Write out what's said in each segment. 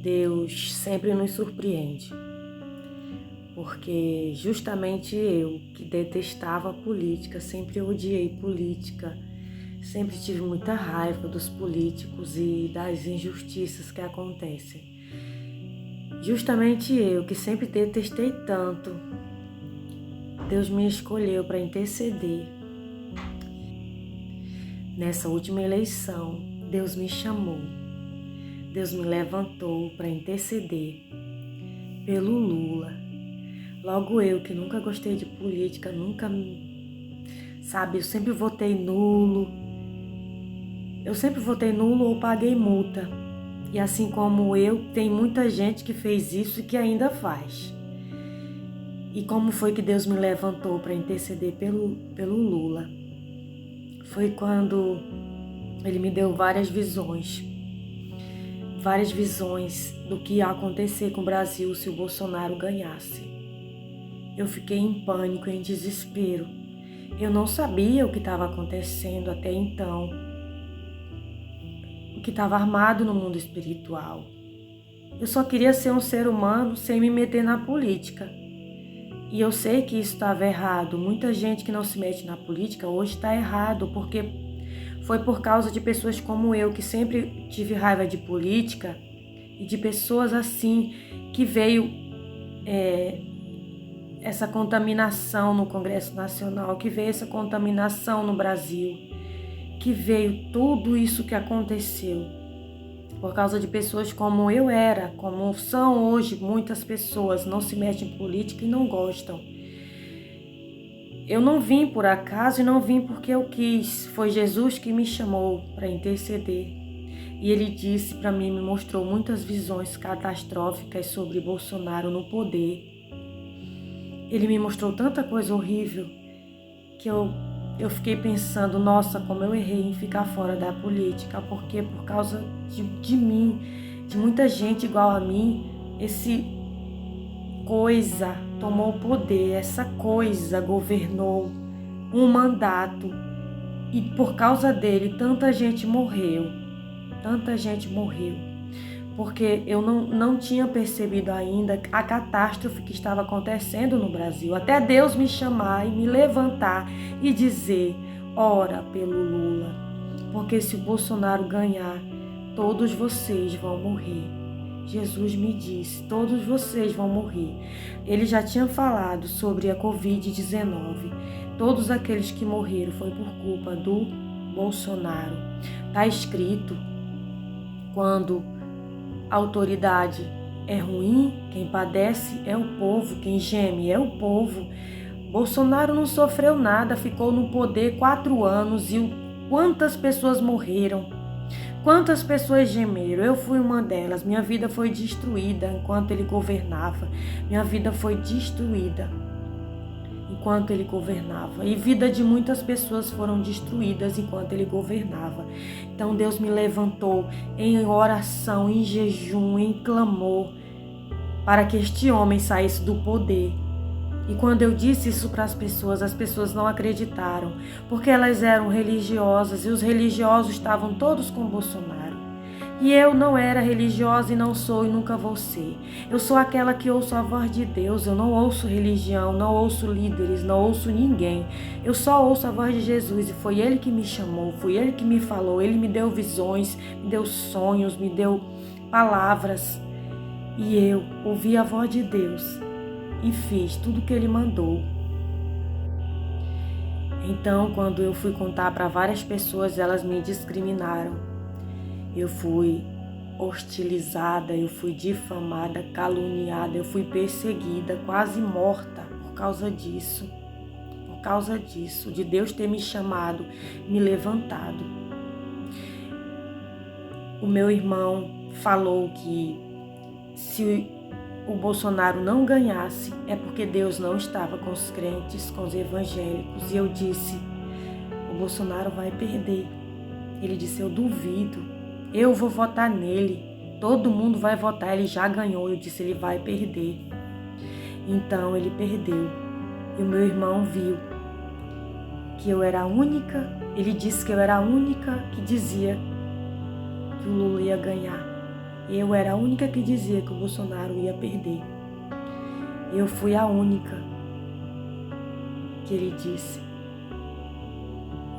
Deus sempre nos surpreende, porque justamente eu, que detestava a política, sempre odiei política, sempre tive muita raiva dos políticos e das injustiças que acontecem. Justamente eu, que sempre detestei tanto, Deus me escolheu para interceder. Nessa última eleição, Deus me chamou, Deus me levantou para interceder pelo Lula. Logo eu, que nunca gostei de política, eu sempre votei nulo. Eu sempre votei nulo ou paguei multa. E assim como eu, tem muita gente que fez isso e que ainda faz. E como foi que Deus me levantou para interceder pelo Lula? Foi quando Ele me deu várias visões do que ia acontecer com o Brasil se o Bolsonaro ganhasse. Eu fiquei em pânico, em desespero. Eu não sabia o que estava acontecendo até então, o que estava armado no mundo espiritual. Eu só queria ser um ser humano sem me meter na política. E eu sei que isso estava errado. Muita gente que não se mete na política hoje está errado, porque foi por causa de pessoas como eu, que sempre tive raiva de política, e de pessoas assim, que veio essa contaminação no Congresso Nacional, que veio essa contaminação no Brasil, que veio tudo isso que aconteceu, por causa de pessoas como eu era, como são hoje muitas pessoas, não se metem em política e não gostam. Eu não vim por acaso e não vim porque eu quis, foi Jesus que me chamou para interceder. E Ele disse para mim, me mostrou muitas visões catastróficas sobre Bolsonaro no poder. Ele me mostrou tanta coisa horrível que eu fiquei pensando, nossa, como eu errei em ficar fora da política, porque por causa de mim, de muita gente igual a mim, esse coisa tomou o poder, essa coisa governou um mandato e por causa dele tanta gente morreu, porque eu não tinha percebido ainda a catástrofe que estava acontecendo no Brasil, até Deus me chamar e me levantar e dizer, ora pelo Lula, porque se o Bolsonaro ganhar, todos vocês vão morrer. Jesus me disse, todos vocês vão morrer. Ele já tinha falado sobre a Covid-19. Todos aqueles que morreram foi por culpa do Bolsonaro. Está escrito, quando a autoridade é ruim, quem padece é o povo, quem geme é o povo. Bolsonaro não sofreu nada, ficou no poder 4 anos e quantas pessoas morreram? Quantas pessoas gemeram? Eu fui uma delas. Minha vida foi destruída enquanto ele governava. Minha vida foi destruída enquanto ele governava. E vida de muitas pessoas foram destruídas enquanto ele governava. Então Deus me levantou em oração, em jejum, em clamor, para que este homem saísse do poder. E quando eu disse isso para as pessoas não acreditaram, porque elas eram religiosas e os religiosos estavam todos com Bolsonaro. E eu não era religiosa e não sou e nunca vou ser. Eu sou aquela que ouço a voz de Deus, eu não ouço religião, não ouço líderes, não ouço ninguém. Eu só ouço a voz de Jesus e foi Ele que me chamou, foi Ele que me falou, Ele me deu visões, me deu sonhos, me deu palavras. E eu ouvi a voz de Deus e fiz tudo o que Ele mandou. Então, quando eu fui contar para várias pessoas, elas me discriminaram. Eu fui hostilizada, eu fui difamada, caluniada, eu fui perseguida, quase morta por causa disso. Por causa disso, de Deus ter me chamado, me levantado. O meu irmão falou que se o Bolsonaro não ganhasse, é porque Deus não estava com os crentes, com os evangélicos. E eu disse, o Bolsonaro vai perder. Ele disse, eu duvido, eu vou votar nele, todo mundo vai votar, ele já ganhou. Eu disse, ele vai perder. Então ele perdeu. E o meu irmão viu que eu era a única, ele disse que eu era a única que dizia que o Lula ia ganhar. Eu era a única que dizia que o Bolsonaro ia perder. Eu fui a única que ele disse.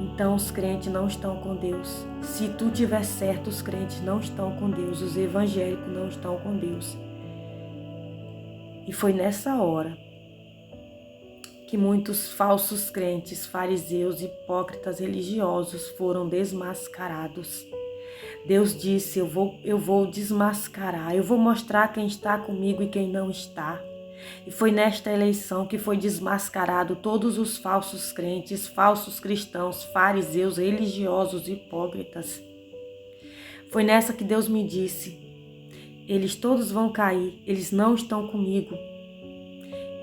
Então os crentes não estão com Deus. Se tu tiver certo, os crentes não estão com Deus. Os evangélicos não estão com Deus. E foi nessa hora que muitos falsos crentes, fariseus, hipócritas religiosos foram desmascarados. Deus disse, eu vou desmascarar, eu vou mostrar quem está comigo e quem não está. E foi nesta eleição que foi desmascarado todos os falsos crentes, falsos cristãos, fariseus, religiosos, hipócritas. Foi nessa que Deus me disse, eles todos vão cair, eles não estão comigo.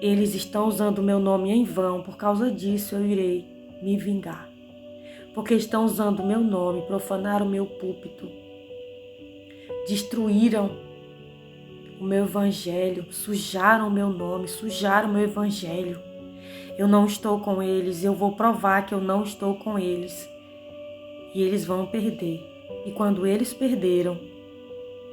Eles estão usando o meu nome em vão, por causa disso eu irei me vingar. Porque estão usando o meu nome, profanaram o meu púlpito, destruíram o meu evangelho, sujaram o meu nome, sujaram o meu evangelho. Eu não estou com eles, eu vou provar que eu não estou com eles. E eles vão perder. E quando eles perderam,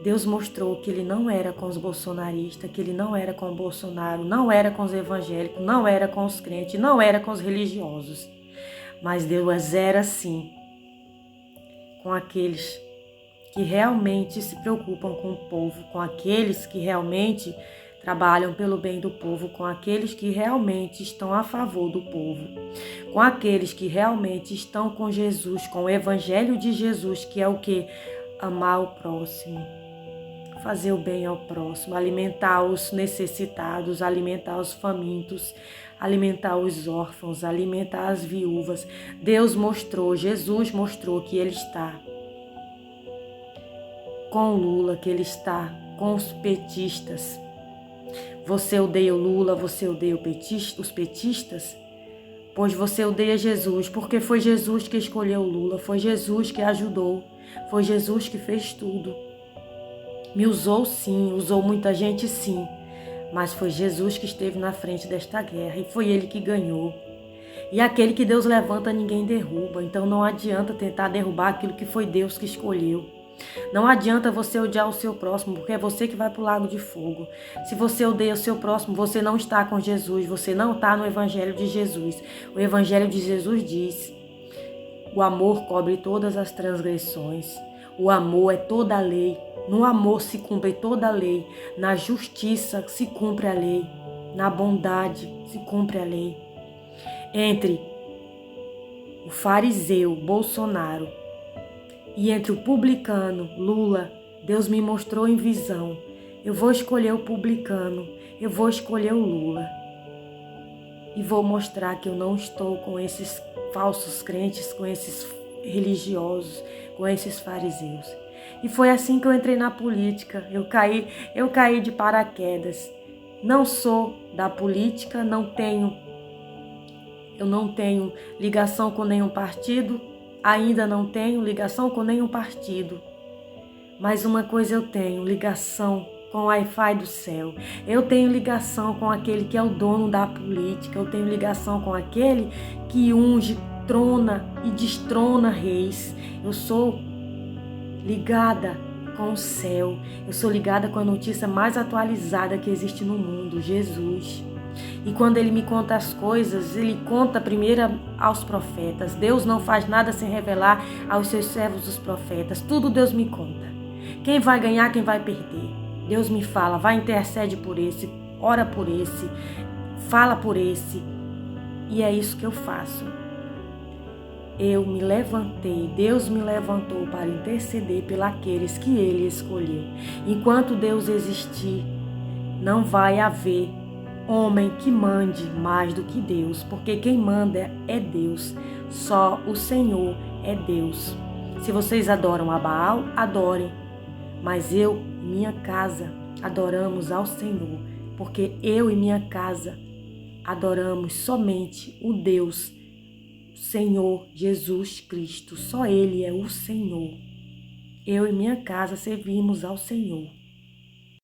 Deus mostrou que ele não era com os bolsonaristas, que ele não era com o Bolsonaro, não era com os evangélicos, não era com os crentes, não era com os religiosos. Mas Deus era sim com aqueles que realmente se preocupam com o povo, com aqueles que realmente trabalham pelo bem do povo, com aqueles que realmente estão a favor do povo, com aqueles que realmente estão com Jesus, com o evangelho de Jesus, que é o que? Amar o próximo, fazer o bem ao próximo, alimentar os necessitados, alimentar os famintos, alimentar os órfãos, alimentar as viúvas. Deus mostrou, Jesus mostrou que ele está com Lula, que ele está com os petistas. Você odeia o Lula, você odeia os petistas? Pois você odeia Jesus, porque foi Jesus que escolheu o Lula, foi Jesus que ajudou, foi Jesus que fez tudo. Me usou sim, usou muita gente sim, mas foi Jesus que esteve na frente desta guerra e foi ele que ganhou. E aquele que Deus levanta, ninguém derruba. Então não adianta tentar derrubar aquilo que foi Deus que escolheu. Não adianta você odiar o seu próximo, porque é você que vai para o lago de fogo. Se você odeia o seu próximo, você não está com Jesus, você não está no Evangelho de Jesus. O Evangelho de Jesus diz: o amor cobre todas as transgressões. O amor é toda a lei. No amor se cumpre toda a lei. Na justiça se cumpre a lei. Na bondade se cumpre a lei. Entre o fariseu Bolsonaro e entre o publicano Lula, Deus me mostrou em visão. Eu vou escolher o publicano, eu vou escolher o Lula. E vou mostrar que eu não estou com esses falsos crentes, com esses religiosos, com esses fariseus. E foi assim que eu entrei na política. Eu caí de paraquedas. Não sou da política, eu não tenho ligação com nenhum partido, ainda não tenho ligação com nenhum partido. Mas uma coisa eu tenho, ligação com o Wi-Fi do céu. Eu tenho ligação com aquele que é o dono da política. Eu tenho ligação com aquele que unge, trona e destrona reis. Eu sou ligada com o céu. Eu sou ligada com a notícia mais atualizada que existe no mundo, Jesus. E quando ele me conta as coisas, ele conta primeiro aos profetas. Deus não faz nada sem revelar aos seus servos os profetas. Tudo Deus me conta. Quem vai ganhar, quem vai perder. Deus me fala, vai, intercede por esse, ora por esse, fala por esse. E é isso que eu faço. Eu me levantei, Deus me levantou para interceder pelos que Ele escolheu. Enquanto Deus existir, não vai haver homem que mande mais do que Deus, porque quem manda é Deus, só o Senhor é Deus. Se vocês adoram a Baal, adorem, mas eu e minha casa adoramos ao Senhor, porque eu e minha casa adoramos somente o Deus, Senhor Jesus Cristo, só Ele é o Senhor. Eu e minha casa servimos ao Senhor.